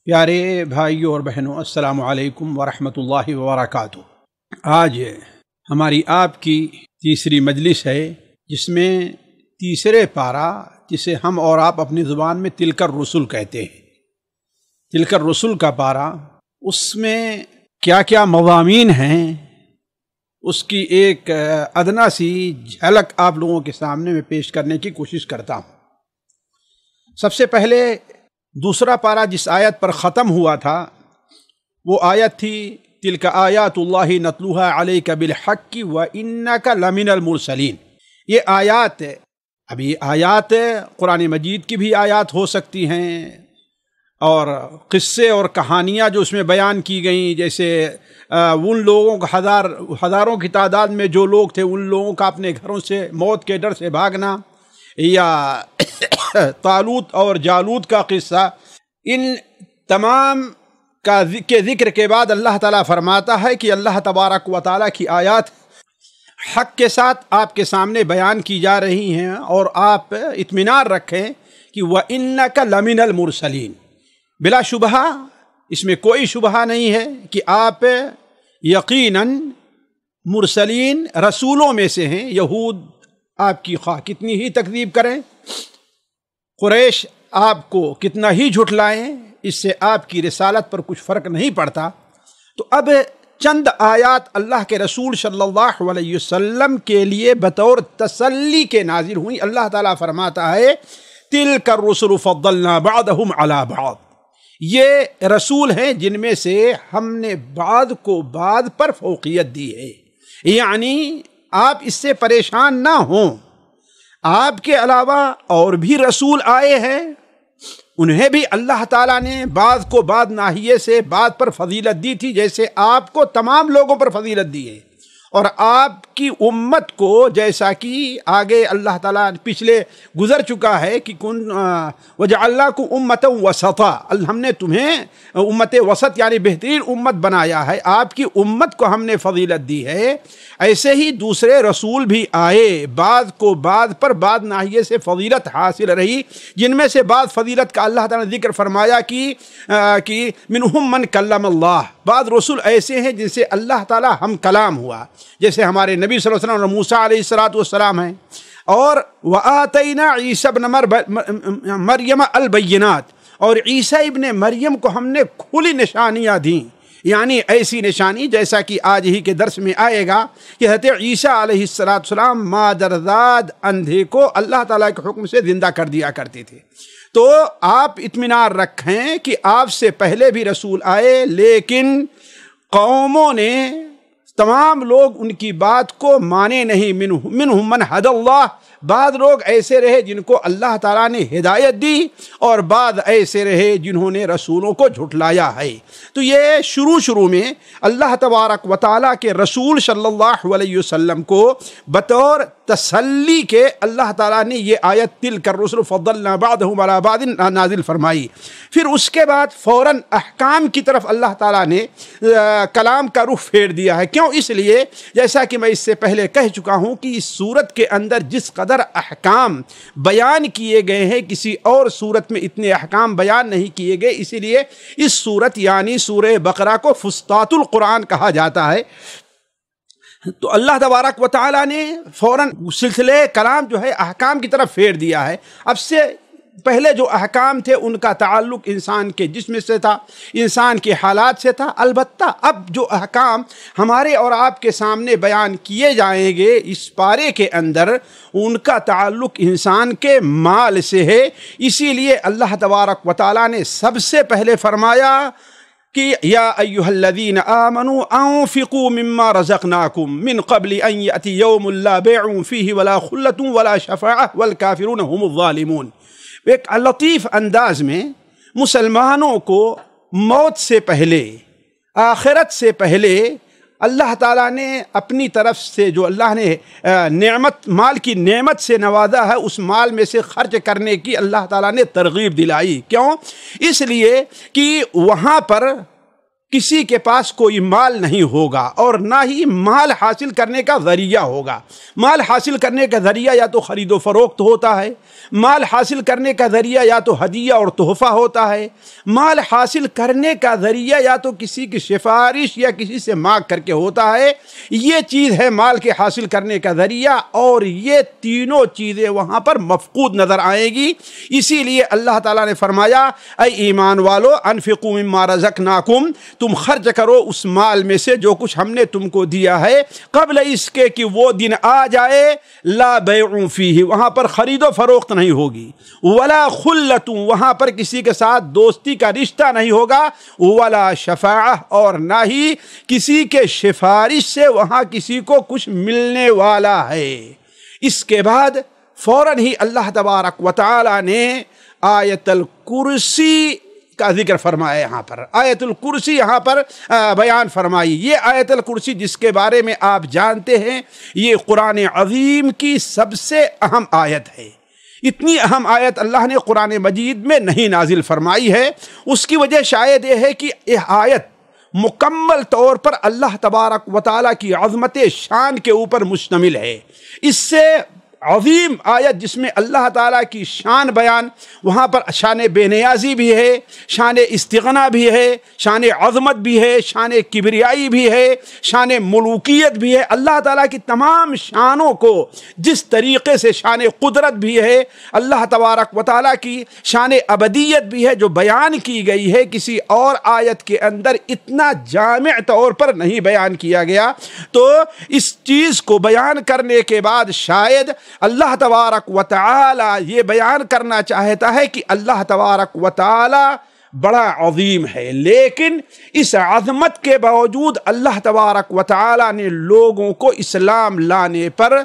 پیارے بھائیوں اور بہنوں، السلام علیکم ورحمۃ اللہ وبرکاتہ۔ آج ہماری آپ کی تیسری مجلس ہے، جس میں تیسرے پارہ، جسے ہم اور آپ اپنی زبان میں تلک الرسل کہتے ہیں، تلک الرسل کا پارہ، اس میں کیا کیا مضامین ہیں، اس کی ایک ادنا سی جھلک آپ لوگوں کے سامنے میں پیش کرنے کی کوشش کرتا ہوں۔ سب سے پہلے دوسرا پارہ جس آیت پر ختم ہوا تھا، وہ آیت تھی تلک آیات اللہ نتلوہا علیک بالحق وانک لمن المرسلین۔ یہ آیات، اب یہ آیات قرآن مجید کی بھی آیات ہو سکتی ہیں، اور قصے اور کہانیاں جو اس میں بیان کی گئیں، جیسے ان لوگوں کا ہزاروں کی تعداد میں جو لوگ تھے، ان لوگوں کا اپنے گھروں سے موت کے ڈر سے بھاگنا، یا طالوت اور جالوت کا قصہ، ان تمام کے ذکر کے بعد اللہ تعالیٰ فرماتا ہے کہ اللہ تبارک و تعالیٰ کی آیات حق کے ساتھ آپ کے سامنے بیان کی جا رہی ہیں، اور آپ اطمینان رکھیں کہ وَإِنَّكَ لَمِنَ الْمُرْسَلِينَ۔ بلا شبہ اس میں کوئی شبہ نہیں ہے کہ آپ یقیناً مرسلین، رسولوں میں سے ہیں۔ یہود آپ کی خواہ کتنی ہی تکذیب کریں، قریش آپ کو کتنا ہی جھٹلائیں، اس سے آپ کی رسالت پر کچھ فرق نہیں پڑتا۔ تو اب چند آیات اللہ کے رسول صلی اللہ علیہ وسلم کے لیے بطور تسلی کے نازل ہوئیں۔ اللہ تعالیٰ فرماتا ہے تِلْكَ الرُّسُلُ فَضَّلْنَا بَعْضَهُمْ عَلَى بَعْضٍ۔ یہ رسول ہیں جن میں سے ہم نے بعض کو بعض پر فوقیت دی ہے، یعنی آپ اس سے پریشان نہ ہوں۔ آپ کے علاوہ اور بھی رسول آئے ہیں، انہیں بھی اللہ تعالیٰ نے بعض کو بعض ناحیے سے بعض پر فضیلت دی تھی، جیسے آپ کو تمام لوگوں پر فضیلت دی ہے، اور آپ کی امت کو، جیسا کہ آگے اللہ تعالیٰ پچھلے گزر چکا ہے کہ وَجَعَلْنَاكُمْ أُمَّةً وَسَطًا، ہم نے تمہیں امت وسط یعنی بہترین امت بنایا ہے، آپ کی امت کو ہم نے فضیلت دی ہے۔ ایسے ہی دوسرے رسول بھی آئے، بعض کو بعض پر بعض ناحیے سے فضیلت حاصل رہی، جن میں سے بعض فضیلت کا اللہ تعالیٰ نے ذکر فرمایا کہ منہم من کلم اللہ، بعض رسول ایسے ہیں جن سے اللہ تعالیٰ ہم کلام ہوا، جیسے ہمارے نبی صلی اللہ علیہ وسلم اور موسیٰ علیہ السلام ہیں، اور وآتینا عیسیٰ ابن مریم البینات، اور عیسیٰ ابن مریم کو ہم نے کھلی نشانیاں دیں، یعنی ایسی نشانی جیسا کہ آج ہی کے درس میں آئے گا کہ حضرت عیسیٰ علیہ السلام مادرزاد اندھے کو اللہ تعالیٰ کے حکم سے زندہ کر دیا کرتے تھے۔ تو آپ اطمینان رکھیں کہ آپ سے پہلے بھی رسول آئے، لیکن قوموں نے، تمام لوگ ان کی بات کو مانے نہیں۔ منہم من ہدی اللہ، بعض لوگ ایسے رہے جن کو اللہ تعالیٰ نے ہدایت دی، اور بعض ایسے رہے جنہوں نے رسولوں کو جھٹلایا ہے۔ تو یہ شروع میں اللہ تبارک و تعالیٰ کے رسول صلی اللہ علیہ وسلم کو بطور تسلی کے اللہ تعالیٰ نے یہ آیت تلک الرسل فضلنا بعضهم علی بعض نازل فرمائی۔ پھر اس کے بعد فوراً احکام کی طرف اللہ تعالیٰ نے کلام کا رخ پھیر دیا ہے۔ کیوں؟ اس لیے جیسا کہ میں اس سے پہلے کہہ چکا ہوں کہ اس سورت کے اندر جس قدر احکام بیان کیے گئے ہیں، کسی اور سورت میں اتنے احکام بیان نہیں کیے گئے، اسی لیے اس سورت یعنی سورہ بقرہ کو فسطاط القرآن کہا جاتا ہے۔ تو اللہ تبارک و تعالیٰ نے فوراً سلسلے کلام جو ہے احکام کی طرف پھیر دیا ہے۔ اب سے پہلے جو احکام تھے ان کا تعلق انسان کے جسم سے تھا، انسان کے حالات سے تھا، البتہ اب جو احکام ہمارے اور آپ کے سامنے بیان کیے جائیں گے اس پارے کے اندر، ان کا تعلق انسان کے مال سے ہے۔ اسی لیے اللہ تبارک و تعالیٰ نے سب سے پہلے فرمایا کہ یا ایھا الذین آمنوا انفقوا مما رزقناکم من قبل ان یأتی یوم لا بیع فیہ ولا خلۃ ولا شفاعۃ والکافرون هم الظالمون۔ ایک لطیف انداز میں مسلمانوں کو موت سے پہلے، آخرت سے پہلے اللہ تعالیٰ نے اپنی طرف سے جو اللہ نے نعمت، مال کی نعمت سے نوازا ہے، اس مال میں سے خرچ کرنے کی اللہ تعالیٰ نے ترغیب دلائی۔ کیوں؟ اس لیے کہ وہاں پر کسی کے پاس کوئی مال نہیں ہوگا اور نہ ہی مال حاصل کرنے کا ذریعہ ہوگا۔ مال حاصل کرنے کا ذریعہ یا تو خرید و فروخت ہوتا ہے، مال حاصل کرنے کا ذریعہ یا تو ہدیہ اور تحفہ ہوتا ہے، مال حاصل کرنے کا ذریعہ یا تو کسی کی سفارش یا کسی سے مانگ کر کے ہوتا ہے۔ یہ چیز ہے مال کے حاصل کرنے کا ذریعہ، اور یہ تینوں چیزیں وہاں پر مفقود نظر آئیں گی۔ اسی لیے اللہ تعالیٰ نے فرمایا اے ایمان والو انفقوا مما رزقناکم، تم خرچ کرو اس مال میں سے جو کچھ ہم نے تم کو دیا ہے، قبل اس کے کہ وہ دن آ جائے لا بیع فیہ، وہاں پر خرید و فروخت نہیں ہوگی، ولا خلۃ، وہاں پر کسی کے ساتھ دوستی کا رشتہ نہیں ہوگا، ولا شفاعہ، اور نہ ہی کسی کے سفارش سے وہاں کسی کو کچھ ملنے والا ہے۔ اس کے بعد فوراً ہی اللہ تبارک و تعالی نے آیت الکرسی کا ذکر فرمایا۔ یہاں پر آیت الکرسی یہاں پر بیان فرمائی۔ یہ آیت الکرسی جس کے بارے میں آپ جانتے ہیں، یہ قرآن عظیم کی سب سے اہم آیت ہے۔ اتنی اہم آیت اللہ نے قرآن مجید میں نہیں نازل فرمائی ہے۔ اس کی وجہ شاید یہ ہے کہ یہ آیت مکمل طور پر اللہ تبارک و تعالیٰ کی عظمت شان کے اوپر مشتمل ہے۔ اس سے عظیم آیت جس میں اللہ تعالیٰ کی شان بیان، وہاں پر شان بے نیازی بھی ہے، شان استغنا بھی ہے، شان عظمت بھی ہے، شان کبریائی بھی ہے، شان ملوکیت بھی ہے۔ اللہ تعالیٰ کی تمام شانوں کو جس طریقے سے شان قدرت بھی ہے، اللہ تبارک و تعالیٰ کی شان ابدیت بھی ہے جو بیان کی گئی ہے، کسی اور آیت کے اندر اتنا جامع طور پر نہیں بیان کیا گیا۔ تو اس چیز کو بیان کرنے کے بعد شاید اللہ تبارک و تعالی یہ بیان کرنا چاہتا ہے کہ اللہ تبارک و تعالی بڑا عظیم ہے، لیکن اس عظمت کے باوجود اللہ تبارک و تعالی نے لوگوں کو اسلام لانے پر،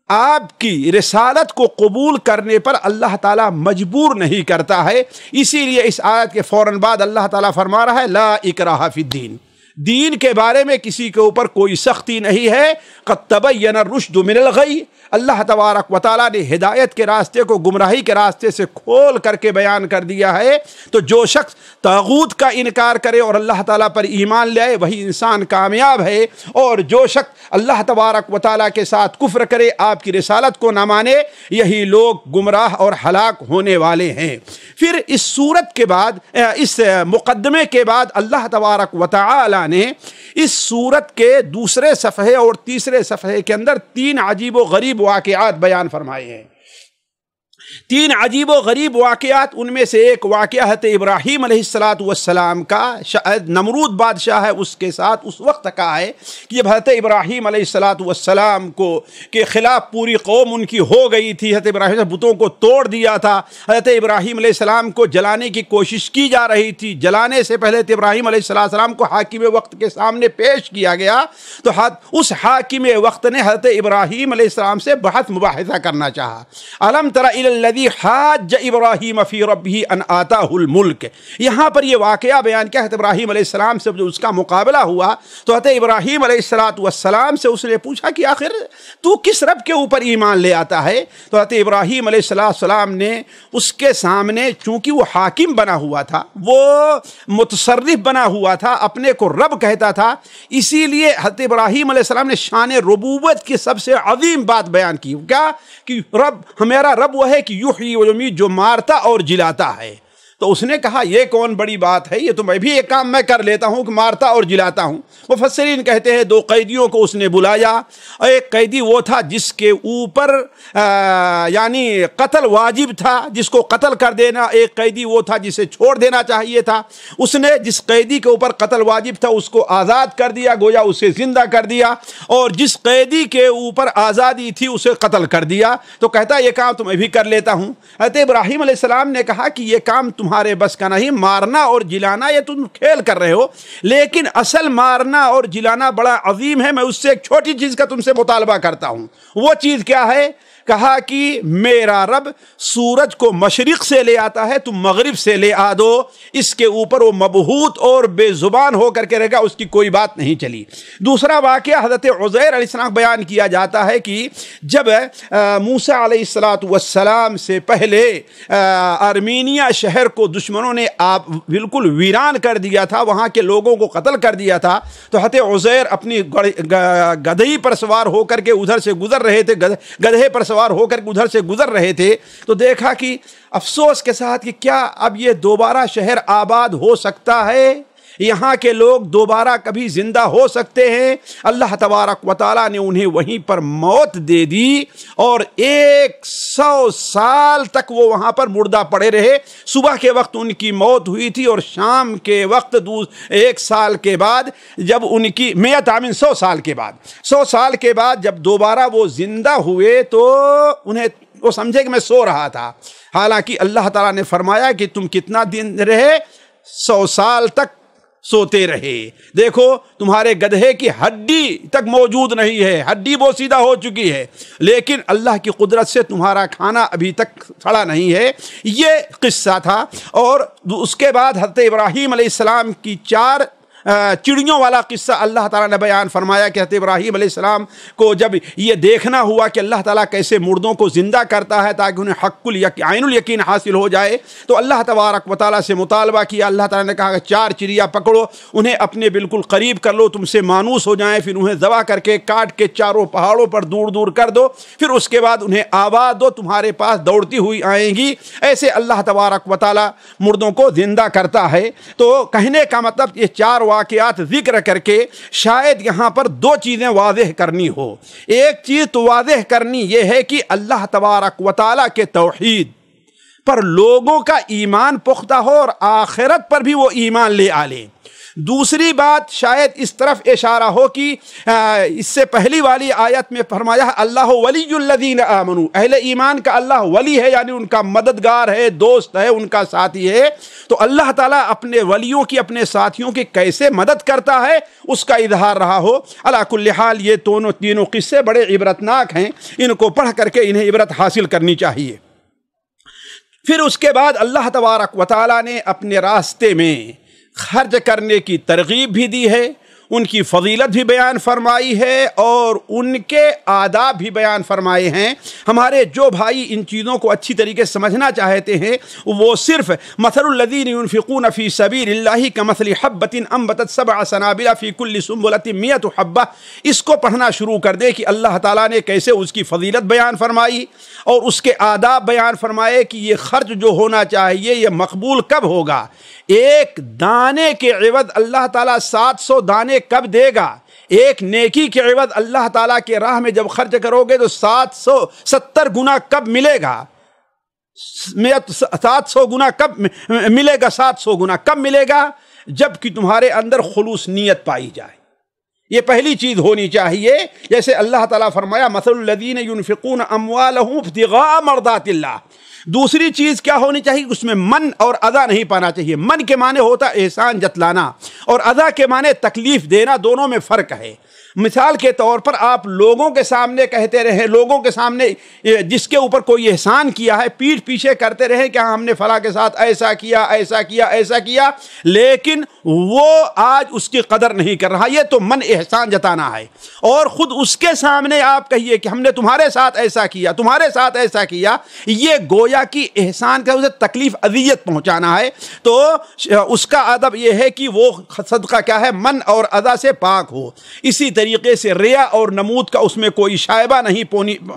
آپ کی رسالت کو قبول کرنے پر اللہ تعالیٰ مجبور نہیں کرتا ہے۔ اسی لیے اس آیت کے فوراً بعد اللہ تعالیٰ فرما رہا ہے لا اکراہ فی الدین، دین کے بارے میں کسی کے اوپر کوئی سختی نہیں ہے۔ قد تبین الرشد من الغی، اللہ تبارک و تعالیٰ نے ہدایت کے راستے کو گمراہی کے راستے سے کھول کر کے بیان کر دیا ہے۔ تو جو شخص طاغوت کا انکار کرے اور اللہ تعالیٰ پر ایمان لے آئے وہی انسان کامیاب ہے، اور جو شخص اللہ تبارک و تعالیٰ کے ساتھ کفر کرے، آپ کی رسالت کو نہ مانے، یہی لوگ گمراہ اور ہلاک ہونے والے ہیں۔ پھر اس صورت کے بعد، اس مقدمے کے بعد اللہ تبارک و تعالیٰ نے اس صورت کے دوسرے صفحے اور تیسرے صفحے کے اندر 3 عجیب و غریب واقعات بیان فرمائے ہیں۔ 3 عجیب و غریب واقعات، ان میں سے ایک واقعہ حضرت ابراہیم علیہ السلام کا، شاید نمرود بادشاہ ہے اس کے ساتھ اس وقت کا ہے کہ جب حضرت ابراہیم علیہ السلام کو کے خلاف پوری قوم ان کی ہو گئی تھی، حضرت ابراہیم نے بتوں کو توڑ دیا تھا، حضرت ابراہیم علیہ السلام کو جلانے کی کوشش کی جا رہی تھی۔ جلانے سے پہلے حضرت ابراہیم علیہ السلام کو حاکم وقت کے سامنے پیش کیا گیا، تو اس حاکم وقت نے حضرت ابراہیم علیہ السلام سے بحث مباحثہ کرنا چاہا۔ الم تر الی الذی حاج ابراہیم فی ربہ ان آتاہ الملک، یہاں پر یہ واقعہ بیان کیا، حضرت ابراہیم علیہ السلام سے جو اس کا مقابلہ ہوا تو حضرت ابراہیم علیہ السلام سے اس نے پوچھا کہ آخر تو کس رب کے اوپر ایمان لے آتا ہے؟ تو حضرت ابراہیم علیہ السلام نے اس کے سامنے، چونکہ وہ حاکم بنا ہوا تھا، وہ متصرف بنا ہوا تھا، اپنے کو رب کہتا تھا، اسی لیے حضرت ابراہیم علیہ السلام نے شان ربوبت کی سب سے عظیم بات بیان کی، کیا کہ رب، ہمارا رب وہ ہے کہ یحیی و یمیت، جو مارتا اور جلاتا ہے۔ تو اس نے کہا یہ کون بڑی بات ہے، یہ تو میں بھی ایک کام میں کر لیتا ہوں کہ مارتا اور جلاتا ہوں۔ مفسرین کہتے ہیں 2 قیدیوں کو اس نے بلایا، ایک قیدی وہ تھا جس کے اوپر یعنی قتل واجب تھا، جس کو قتل کر دینا، ایک قیدی وہ تھا جسے چھوڑ دینا چاہیے تھا۔ اس نے جس قیدی کے اوپر قتل واجب تھا اس کو آزاد کر دیا، گویا اسے زندہ کر دیا، اور جس قیدی کے اوپر آزادی تھی اسے قتل کر دیا۔ تو کہتا یہ کام تو میں بھی کر لیتا ہوں۔ حضرت ابراہیم علیہ السلام نے کہا کہ یہ کام تمہارے بس کا نہیں، مارنا اور جلانا یہ تم کھیل کر رہے ہو، لیکن اصل مارنا اور جلانا بڑا عظیم ہے، میں اس سے ایک چھوٹی چیز کا تم سے مطالبہ کرتا ہوں۔ وہ چیز کیا ہے کہا کہ میرا رب سورج کو مشرق سے لے آتا ہے، تم مغرب سے لے آ دو، اس کے اوپر وہ مبہوت اور بے زبان ہو کر کے رہے گا، اس کی کوئی بات نہیں چلی۔ دوسرا واقعہ حضرت عزیر علیہ السلام بیان کیا جاتا ہے کہ جب موسیٰ علیہ السلام سے پہلے ارمینیا شہر کو دشمنوں نے بالکل ویران کر دیا تھا، وہاں کے لوگوں کو قتل کر دیا تھا، تو حضرت عزیر اپنی گدھے پر سوار ہو کر کے ادھر سے گزر رہے تھے، گدھے پر سوار ہو کر کے ادھر سے گزر رہے تھے، تو دیکھا کہ افسوس کے ساتھ کہ کیا اب یہ دوبارہ شہر آباد ہو سکتا ہے، یہاں کے لوگ دوبارہ کبھی زندہ ہو سکتے ہیں؟ اللہ تبارک و تعالیٰ نے انہیں وہیں پر موت دے دی اور 100 سال تک وہ وہاں پر مردہ پڑے رہے۔ صبح کے وقت ان کی موت ہوئی تھی اور شام کے وقت 1 سال کے بعد جب ان کی 100 سال کے بعد 100 سال کے بعد جب دوبارہ وہ زندہ ہوئے تو انہیں وہ سمجھے کہ میں سو رہا تھا، حالانکہ اللہ تعالیٰ نے فرمایا کہ تم کتنا دن رہے؟ 100 سال تک سوتے رہے۔ دیکھو تمہارے گدھے کی ہڈی تک موجود نہیں ہے، ہڈی بوسیدہ ہو چکی ہے، لیکن اللہ کی قدرت سے تمہارا کھانا ابھی تک سڑا نہیں ہے۔ یہ قصہ تھا۔ اور اس کے بعد حضرت ابراہیم علیہ السلام کی 4 چڑیوں والا قصہ اللہ تعالیٰ نے بیان فرمایا کہ حضرت ابراہیم علیہ السلام کو جب یہ دیکھنا ہوا کہ اللہ تعالیٰ کیسے مردوں کو زندہ کرتا ہے تاکہ انہیں عین الیقین حاصل ہو جائے، تو اللہ تبارک و تعالیٰ سے مطالبہ کیا۔ اللہ تعالیٰ نے کہا کہ 4 چڑیا پکڑو، انہیں اپنے بالکل قریب کر لو، تم سے مانوس ہو جائیں، پھر انہیں ذبح کر کے کاٹ کے چاروں پہاڑوں پر دور دور کر دو، پھر اس کے بعد انہیں آواز دو، تمہارے پاس دوڑتی ہوئی آئیں گی۔ ایسے اللہ تبارک و تعالیٰ مردوں کو زندہ کرتا ہے۔ تو کہنے کا مطلب یہ 4 واقعات ذکر کر کے شاید یہاں پر 2 چیزیں واضح کرنی ہو۔ ایک چیز تو واضح کرنی یہ ہے کہ اللہ تبارک و تعالیٰ کے توحید پر لوگوں کا ایمان پختہ ہو اور آخرت پر بھی وہ ایمان لے آلیں۔ دوسری بات شاید اس طرف اشارہ ہو کہ اس سے پہلی والی آیت میں فرمایا اللہ ولی الذین آمنوا، اہل ایمان کا اللہ ولی ہے، یعنی ان کا مددگار ہے، دوست ہے، ان کا ساتھی ہے۔ تو اللہ تعالیٰ اپنے ولیوں کی، اپنے ساتھیوں کی کیسے مدد کرتا ہے اس کا اظہار رہا ہو۔ علی کل حال یہ تینوں قصے بڑے عبرتناک ہیں، ان کو پڑھ کر کے انہیں عبرت حاصل کرنی چاہیے۔ پھر اس کے بعد اللہ تبارک و تعالیٰ نے اپنے راستے میں خرچ کرنے کی ترغیب بھی دی ہے، ان کی فضیلت بھی بیان فرمائی ہے اور ان کے آداب بھی بیان فرمائے ہیں۔ ہمارے جو بھائی ان چیزوں کو اچھی طریقے سے سمجھنا چاہتے ہیں وہ صرف مثل الذین ينفقون فی سبیل اللہ کمثل حبۃ انبتت 7 سنابل فی کل سنبلۃ 100 حبہ، اس کو پڑھنا شروع کر دے کہ اللہ تعالیٰ نے کیسے اس کی فضیلت بیان فرمائی اور اس کے آداب بیان فرمائے کہ یہ خرچ جو ہونا چاہیے یہ مقبول کب ہوگا۔ 1 دانے کے عوض اللہ تعالیٰ 700 دانے کب دے گا؟ ایک نیکی کے عوض اللہ تعالیٰ کے راہ میں جب خرچ کرو گے تو 770 گنا کب ملے گا؟ 700 گنا کب ملے گا؟ 700 گنا کب ملے گا؟ جب کہ تمہارے اندر خلوص نیت پائی جائے۔ یہ پہلی چیز ہونی چاہیے۔ جیسے اللہ تعالیٰ فرمایا مثل الذین ينفقون اموالهم ابتغاء مرضات اللہ۔ دوسری چیز کیا ہونی چاہیے؟ اس میں من اور ادا نہیں پانا چاہیے۔ من کے معنی ہوتا ہے احسان جتلانا اور ادا کے معنی تکلیف دینا، دونوں میں فرق ہے۔ مثال کے طور پر آپ لوگوں کے سامنے کہتے رہیں، لوگوں کے سامنے جس کے اوپر کوئی احسان کیا ہے پیٹھ پیچھے کرتے رہیں کہ ہم نے فلاں کے ساتھ ایسا کیا ایسا کیا ایسا کیا، لیکن وہ آج اس کی قدر نہیں کر رہا، یہ تو من احسان جتانا ہے۔ اور خود اس کے سامنے آپ کہیے کہ ہم نے تمہارے ساتھ ایسا کیا، تمہارے ساتھ ایسا کیا، یہ گویا کی احسان کا اسے تکلیف اذیت پہنچانا ہے۔ تو اس کا ادب یہ ہے کہ وہ صدقہ کیا ہے؟ من اور ادا سے پاک ہو۔ اسی طریقے سے ریا اور نمود کا اس میں کوئی شائبہ نہیں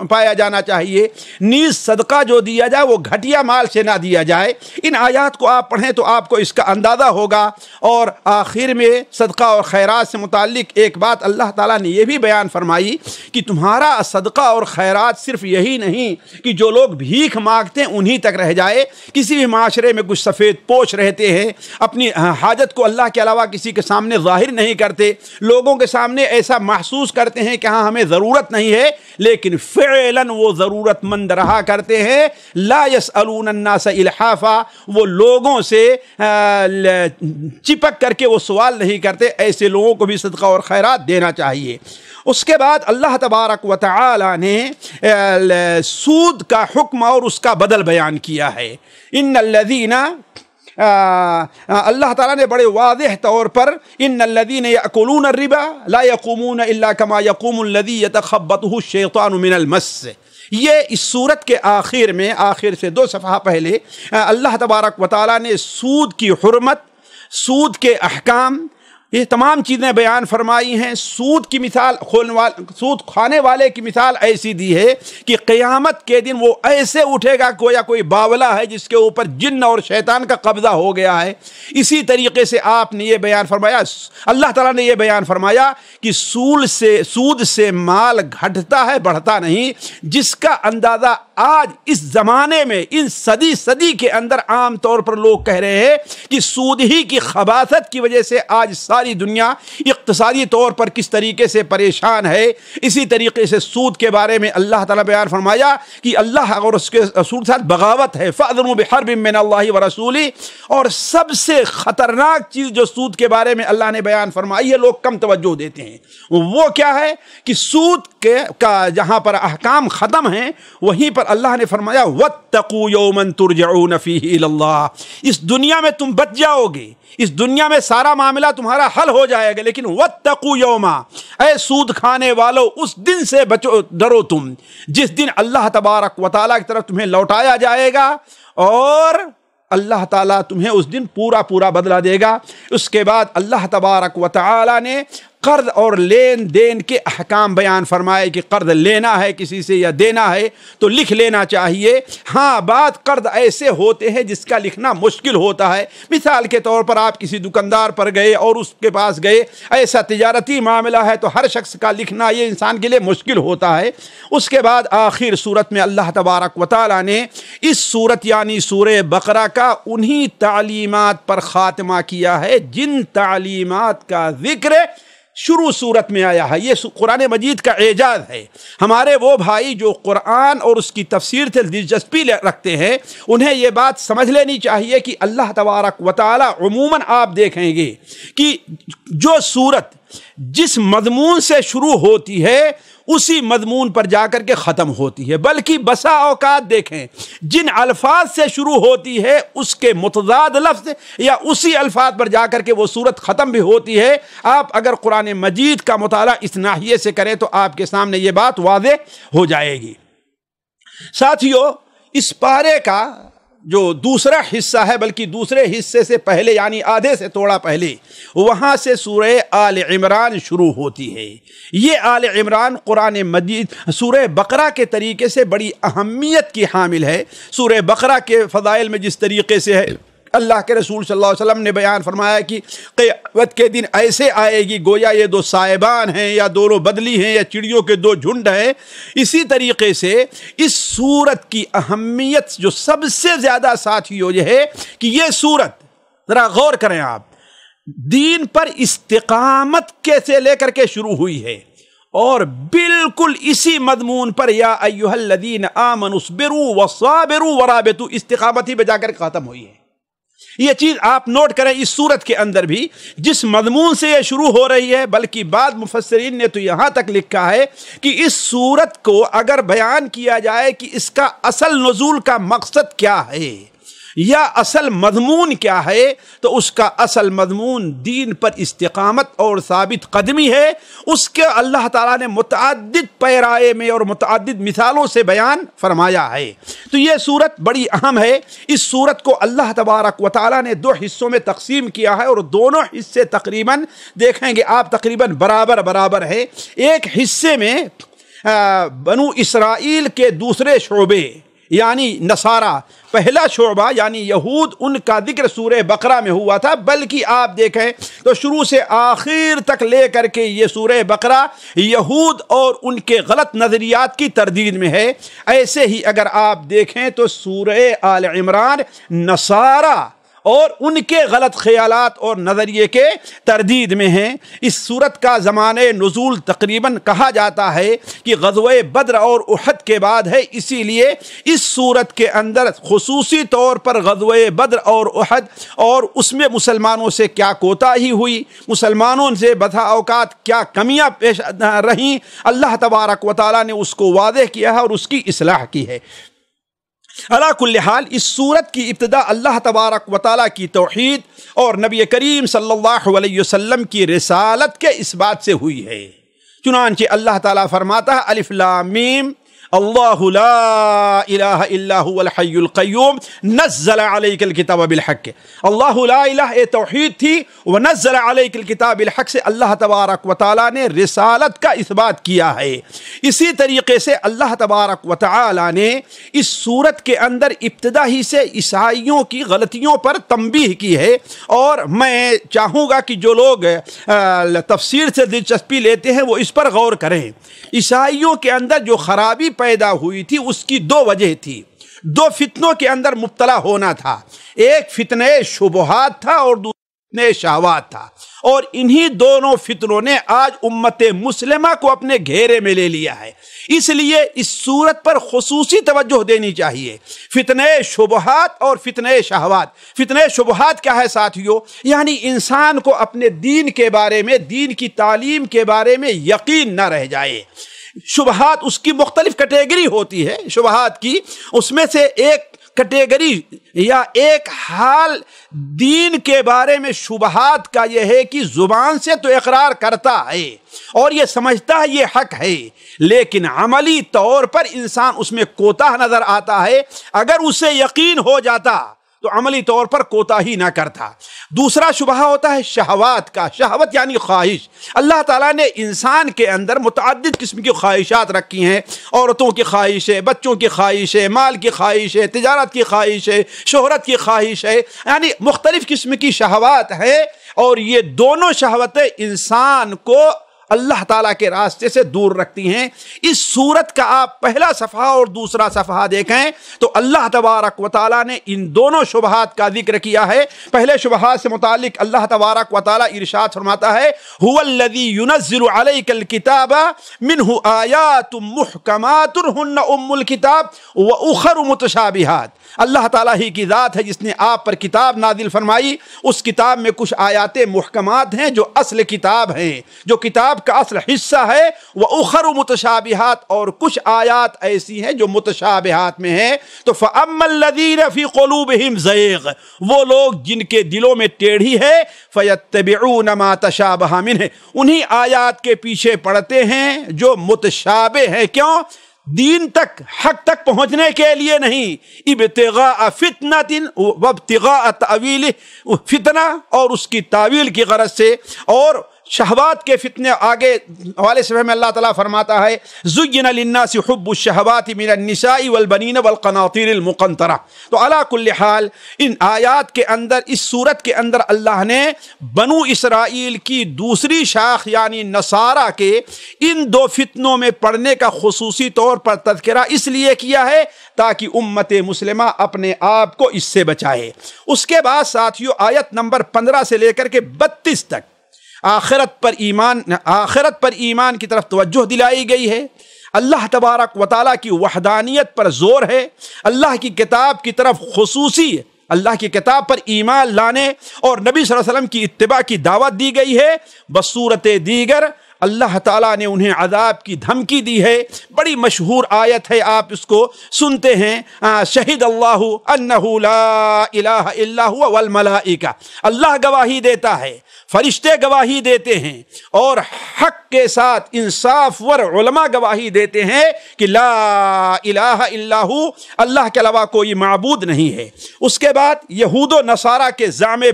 پایا جانا چاہیے۔ نیز صدقہ جو دیا جائے وہ گھٹیا مال سے نہ دیا جائے۔ ان آیات کو آپ پڑھیں تو آپ کو اس کا اندازہ ہوگا۔ اور آخر میں صدقہ اور خیرات سے متعلق ایک بات اللہ تعالیٰ نے یہ بھی بیان فرمائی کہ تمہارا صدقہ اور خیرات صرف یہی نہیں کہ جو لوگ بھیک مانگتے ہیں انہی تک رہ جائے۔ کسی بھی معاشرے میں کچھ سفید پوش رہتے ہیں، اپنی حاجت کو اللہ کے علاوہ کسی کے سامنے ظاہر نہیں کرتے، لوگوں کے سامنے ایسا ایسا محسوس کرتے ہیں کہ ہاں ہمیں ضرورت نہیں ہے، لیکن فعلاً وہ ضرورت مند رہا کرتے ہیں۔ لا يسألون الناس الحافا، وہ لوگوں سے چپک کر کے وہ سوال نہیں کرتے، ایسے لوگوں کو بھی صدقہ اور خیرات دینا چاہیے۔ اس کے بعد اللہ تبارک و تعالی نے سود کا حکم اور اس کا بدل بیان کیا ہے۔ ان الذین، اللہ تعالیٰ نے بڑے واضح طور پر ان الذین یأکلون الربا لا یقومون الا کما یقوم الذی یتخبطہ الشیطان من المس، یہ اس صورت کے آخر میں، آخر سے 2 صفحہ پہلے اللہ تبارک و تعالیٰ نے سود کی حرمت، سود کے احکام، یہ تمام چیزیں بیان فرمائی ہیں۔ سود کی مثال، سود کھانے والے کی مثال ایسی دی ہے کہ قیامت کے دن وہ ایسے اٹھے گا گویا کوئی باولا ہے جس کے اوپر جن اور شیطان کا قبضہ ہو گیا ہے۔ اسی طریقے سے آپ نے یہ بیان فرمایا، اللہ تعالیٰ نے یہ بیان فرمایا کہ سود سے مال گھٹتا ہے، بڑھتا نہیں، جس کا اندازہ آج اس زمانے میں، ان صدی کے اندر عام طور پر لوگ کہہ رہے ہیں کہ سود ہی کی خباثت کی وجہ سے آج ساری دنیا اقتصادی طور پر کس طریقے سے پریشان ہے۔ اسی طریقے سے سود کے بارے میں اللہ تعالیٰ بیان فرمایا کہ اللہ اور اس کے رسول ساتھ بغاوت ہے، فَأْذَنُوا بِحَرْبٍ مِّنَ اللَّهِ وَرَسُولِهِ، اور سب سے خطرناک چیز جو سود کے بارے میں اللہ نے بیان فرمائی ہے، لوگ کم توجہ دیتے ہیں، وہ کیا ہے کہ سود کا جہاں پر احکام ختم ہیں وہیں پر اللہ نے فرمایا وَاتَّقُوا يَوْمًا تُرْجَعُونَ فِيهِ إِلَى اللَّهِ، اس دنیا میں تم بچ جاؤ گے، اس دنیا میں سارا معاملہ تمہارا حل ہو جائے گا، لیکن وَاتَّقُوا يَوْمًا، اے سود کھانے والو اس دن سے بچو، ڈرو تم جس دن اللہ تبارک و تعالیٰ کی طرف تمہیں لوٹایا جائے گا اور اللہ تعالیٰ تمہیں اس دن پورا بدلہ دے گا۔ اس کے بعد اللہ تبارک و تعالیٰ نے قرض اور لین دین کے احکام بیان فرمائے کہ قرض لینا ہے کسی سے یا دینا ہے تو لکھ لینا چاہیے۔ ہاں، بعض قرض ایسے ہوتے ہیں جس کا لکھنا مشکل ہوتا ہے، مثال کے طور پر آپ کسی دکاندار پر گئے اور اس کے پاس گئے، ایسا تجارتی معاملہ ہے تو ہر شخص کا لکھنا یہ انسان کے لیے مشکل ہوتا ہے۔ اس کے بعد آخر صورت میں اللہ تبارک و تعالیٰ نے اس صورت یعنی سورہ بقرہ کا انہی تعلیمات پر خاتمہ کیا ہے جن تعلیمات کا ذکر شروع صورت میں آیا ہے۔ یہ قرآن مجید کا اعجاز ہے۔ ہمارے وہ بھائی جو قرآن اور اس کی تفسیر سے دلچسپی رکھتے ہیں انہیں یہ بات سمجھ لینی چاہیے کہ اللہ تبارک و تعالی عموماً آپ دیکھیں گے کہ جو صورت جس مضمون سے شروع ہوتی ہے اسی مضمون پر جا کر کے ختم ہوتی ہے، بلکہ بسا اوقات دیکھیں جن الفاظ سے شروع ہوتی ہے اس کے متضاد لفظ یا اسی الفاظ پر جا کر کے وہ صورت ختم بھی ہوتی ہے۔ آپ اگر قرآن مجید کا مطالعہ اس ناحیے سے کریں تو آپ کے سامنے یہ بات واضح ہو جائے گی۔ ساتھیو، اس پارے کا جو دوسرا حصہ ہے، بلکہ دوسرے حصے سے پہلے یعنی آدھے سے تھوڑا پہلے، وہاں سے سورہ آل عمران شروع ہوتی ہے۔ یہ آل عمران قرآن مجید سورہ بقرہ کے طریقے سے بڑی اہمیت کی حامل ہے۔ سورہ بقرہ کے فضائل میں جس طریقے سے ہے، اللہ کے رسول صلی اللہ علیہ وسلم نے بیان فرمایا کہ قیامت کے دن ایسے آئے گی گویا یہ 2 سائبان ہیں یا دونوں بدلی ہیں یا چڑیوں کے 2 جھنڈ ہیں۔ اسی طریقے سے اس سورت کی اہمیت جو سب سے زیادہ ساتھیو یہ ہے کہ یہ سورت، ذرا غور کریں آپ، دین پر استقامت سے لے کر کے شروع ہوئی ہے اور بالکل اسی مضمون پر یا ایھا الذین آمنوا اصبروا وصابروا ورابطوا استقامت ہی بجا کر ختم ہوئی ہے۔ یہ چیز آپ نوٹ کریں، اس صورت کے اندر بھی جس مضمون سے یہ شروع ہو رہی ہے، بلکہ بعض مفسرین نے تو یہاں تک لکھا ہے کہ اس صورت کو اگر بیان کیا جائے کہ اس کا اصل نزول کا مقصد کیا ہے یا اصل مضمون کیا ہے تو اس کا اصل مضمون دین پر استقامت اور ثابت قدمی ہے۔ اس کے اللہ تعالیٰ نے متعدد پیرائے میں اور متعدد مثالوں سے بیان فرمایا ہے۔ تو یہ صورت بڑی اہم ہے۔ اس صورت کو اللہ تبارک و تعالیٰ نے 2 حصوں میں تقسیم کیا ہے اور دونوں حصے تقریباً دیکھیں گے آپ تقریباً برابر ہے۔ ایک حصے میں بنو اسرائیل کے دوسرے شعبے یعنی نصارہ، پہلا شعبہ یعنی یہود، ان کا ذکر سورہ بقرہ میں ہوا تھا، بلکہ آپ دیکھیں تو شروع سے آخر تک لے کر کے یہ سورہ بقرہ یہود اور ان کے غلط نظریات کی تردید میں ہے۔ ایسے ہی اگر آپ دیکھیں تو سورہ آل عمران نصارہ اور ان کے غلط خیالات اور نظریے کے تردید میں ہیں۔ اس صورت کا زمانہ نزول تقریباً کہا جاتا ہے کہ غزوہ بدر اور احد کے بعد ہے، اسی لیے اس صورت کے اندر خصوصی طور پر غزوہ بدر اور احد اور اس میں مسلمانوں سے کیا کوتاہی ہوئی، مسلمانوں سے بسا اوقات کیا کمیاں پیش رہیں، اللہ تبارک و تعالیٰ نے اس کو واضح کیا ہے اور اس کی اصلاح کی ہے۔ علی کل حال اس سورت کی ابتدا اللہ تبارک و تعالیٰ کی توحید اور نبی کریم صلی اللہ علیہ وسلم کی رسالت کے اس بات سے ہوئی ہے۔ چنانچہ اللہ تعالیٰ فرماتا ہے الف لام میم اللہ لا الہ الا هو الحی القیوم نزل علیک الکتاب بالحق۔ اللہ لا الہ توحید تھی، ونزل علیک الکتاب بالحق سے اللہ تبارک و تعالیٰ نے رسالت کا اثبات کیا ہے۔ اسی طریقے سے اللہ تبارک و تعالیٰ نے اس سورت کے اندر ابتدا ہی سے عیسائیوں کی غلطیوں پر تنبیہ کی ہے، اور میں چاہوں گا کہ جو لوگ تفسیر سے دلچسپی لیتے ہیں وہ اس پر غور کریں۔ عیسائیوں کے اندر جو خرابی پیدا ہوئی تھی اس کی دو وجہ تھی، دو فتنوں کے اندر مبتلا ہونا تھا۔ ایک فتنہ شبہات تھا اور دوسرا فتنہ شہوات تھا، اور انہی دونوں فتنوں نے آج امت مسلمہ کو اپنے گھیرے میں لے لیا ہے۔ اس لیے اس صورت پر خصوصی توجہ دینی چاہیے۔ فتنہ شبہات اور فتنہ شہوات۔ فتنہ شبہات کیا ہے ساتھیو؟ یعنی انسان کو اپنے دین کے بارے میں، دین کی تعلیم کے بارے میں یقین نہ رہ جائے۔ شبہات اس کی مختلف کیٹیگری ہوتی ہے، شبہات کی اس میں سے ایک کیٹیگری یا ایک حال دین کے بارے میں شبہات کا یہ ہے کہ زبان سے تو اقرار کرتا ہے اور یہ سمجھتا ہے یہ حق ہے، لیکن عملی طور پر انسان اس میں کوتاہ نظر آتا ہے۔ اگر اسے یقین ہو جاتا تو عملی طور پر کوتاہی نہ کرتا۔ دوسرا شبہ ہوتا ہے شہوات کا۔ شہوت یعنی خواہش۔ اللہ تعالیٰ نے انسان کے اندر متعدد قسم کی خواہشات رکھی ہیں، عورتوں کی خواہش ہے، بچوں کی خواہش ہے، مال کی خواہش ہے، تجارت کی خواہش ہے، شہرت کی خواہش ہے، یعنی مختلف قسم کی شہوات ہے، اور یہ دونوں شہوتیں انسان کو اللہ تعالیٰ کے راستے سے دور رکھتی ہیں۔ اس سورت کا آپ پہلا صفحہ اور دوسرا صفحہ دیکھیں تو اللہ تبارک و تعالیٰ نے ان دونوں شبہات کا ذکر کیا ہے۔ پہلے شبہات سے متعلق اللہ تبارک و تعالیٰ ارشاد فرماتا ہے هو الذی ينزل علیک الکتاب منہ آیات محکمات ہن ام الکتاب واخر متشابہات۔ اللہ تعالیٰ ہی کی ذات ہے جس نے آپ پر کتاب نازل فرمائی، اس کتاب میں کچھ آیات محکمات ہیں جو اصل کتاب ہیں، جو کتاب کا اصل حصہ ہے، وَأُخَرُ مُتَشَابِهَاتٍ، اور کچھ آیات ایسی ہیں جو متشابہات میں ہیں۔ تو فَأَمَّا الَّذِينَ فِي قُلُوبِهِمْ زَيْغٌ، وہ لوگ جن کے دلوں میں ٹیڑھی ہے، فَيَتَّبِعُونَ مَا تَشَابَهَ مِنْهُ، انہی آیات کے پیچھے پڑھتے ہیں جو متشابہ ہیں۔ کیوں؟ دین تک، حق تک پہنچنے کے لیے نہیں، ابتغاء فتنۃ وابتغاء تأویلہ، فتنہ اور اس کی تعویل کی غرض سے، اور شہوات کے فتنے آگے والے صفحے میں اللہ تعالیٰ فرماتا ہے زُيِّنَ لِلنَّاسِ حُبُّ الشَّهَوَاتِ مِنَ النِّسَاءِ وَالْبَنِينَ وَالْقَنَاطِيرِ الْمُقَنطَرَةِ۔ تو علی کل حال ان آیات کے اندر، اس صورت کے اندر اللہ نے بنو اسرائیل کی دوسری شاخ یعنی نصارہ کے ان دو فتنوں میں پڑنے کا خصوصی طور پر تذکرہ اس لیے کیا ہے تاکہ امت مسلمہ اپنے آپ کو اس سے بچائے۔ اس کے بعد ساتھیو آیت نمبر 15 سے لے کر کے 32 تک آخرت پر ایمان کی طرف توجہ دلائی گئی ہے۔ اللہ تبارک و تعالیٰ کی وحدانیت پر زور ہے، اللہ کی کتاب کی طرف خصوصی اللہ کی کتاب پر ایمان لانے اور نبی صلی اللہ علیہ وسلم کی اتباع کی دعوت دی گئی ہے۔ بصورت دیگر اللہ تعالیٰ نے انہیں عذاب کی دھمکی دی ہے۔ بڑی مشہور آیت ہے، آپ اس کو سنتے ہیں، شہد اللہ انہ لا الہ الا هو والملائکہ، اللہ گواہی دیتا ہے، فرشتے گواہی دیتے ہیں، اور حق کے ساتھ انصاف ور علماء گواہی دیتے ہیں کہ لا الہ الا هو، اللہ کے علاوہ کوئی معبود نہیں ہے۔ اس کے بعد یہود و نصارہ کے زعم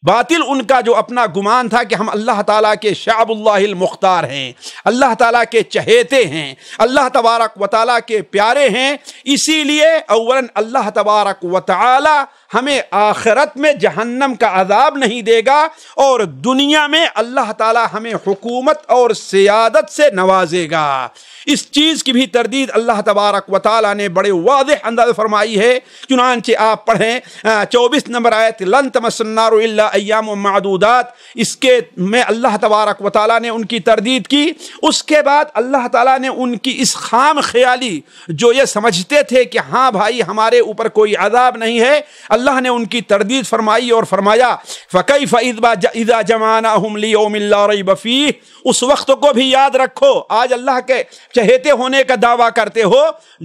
باطل ان کا جو اپنا گمان تھا کہ ہم اللہ تعالیٰ کے شعب اللہ المختار ہیں، اللہ تعالیٰ کے چہیتے ہیں، اللہ تبارک و تعالیٰ کے پیارے ہیں، اسی لیے اولاً اللہ تبارک و تعالیٰ ہمیں آخرت میں جہنم کا عذاب نہیں دے گا، اور دنیا میں اللہ تعالی ہمیں حکومت اور سیادت سے نوازے گا۔ اس چیز کی بھی تردید اللہ تبارک و تعالی نے بڑے واضح انداز فرمائی ہے۔ چنانچہ آپ پڑھیں 24 نمبر آیت، لن تمسنا النار الا ایام معدودات، اس کے میں اللہ تبارک و تعالی نے ان کی تردید کی۔ اس کے بعد اللہ تعالی نے ان کی اس خام خیالی، جو یہ سمجھتے تھے کہ ہاں بھائی ہمارے اوپر کوئی عذاب نہیں ہے، اللہ نے ان کی تردید فرمائی اور فرمایا فَكَيْفَ إِذَا جَمَعْنَاهُمْ لِيَوْمٍ لَا رَيْبَ فِيهِ۔ اس وقت کو بھی یاد رکھو، آج اللہ کے چہیتے ہونے کا دعویٰ کرتے ہو،